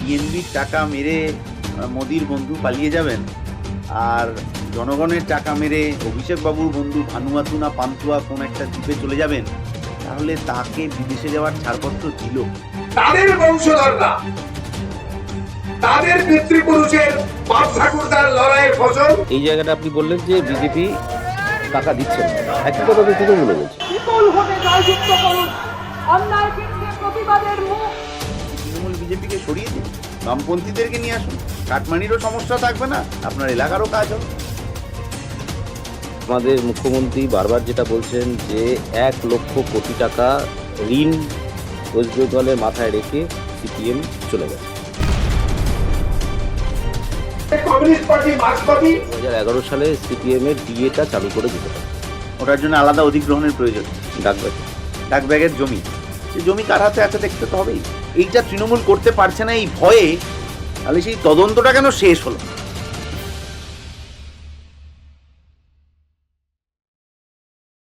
বিএনপির টাকা মেরে মোদির বন্ধু পালিয়ে যাবেন, আর জনগণের টাকা মেরে অভিষেক বাবুর বন্ধু ভানুয়াতু না পান্তুয়া কোন একটা দ্বীপে চলে যাবেন, তাহলে তাকে বিদেশে যাওয়ার ছাড়পত্র দিল? তাদের বংশধররা তাদের পিতৃপুরুষের বাপ ঠাকুরদার লড়াইয়ের ফসল। এই জায়গাটা আপনি বললেন যে বিজেপি টাকা দিচ্ছে না, একই কথা তো তৃণমূল বলছে। বিপুলভাবে জয়যুক্ত করুন অন্যায় বিরুদ্ধে প্রতিবাদের মুখ। তৃণমূল বিজেপিকে সরিয়ে দিন, বামপন্থীদেরকে নিয়ে আসুন, কাটমানিরও সমস্যা থাকবে না, আপনার এলাকারও কাজ হবে। আমাদের মুখ্যমন্ত্রী বারবার যেটা বলছেন যে 1,00,000 কোটি টাকা ঋণ ওয়েস্ট বেঙ্গলের মাথায় রেখে সিপিএম চলে গেছে। কমিউনিস্ট পার্টি মার্ক্সবাদী 2011 সালে সিপিএম এর ডিএটা চালু করে দিতে পারে, ওটার জন্য আলাদা অধিগ্রহণের প্রয়োজন। ডাকবাজি। ডাকব্যাগের জমি, সে জমি কার হাতে আছে দেখতে তো হবেই। এইটা তৃণমূল করতে পারছে না এই ভয়ে, তাহলে সেই তদন্তটা কেন শেষ হলো?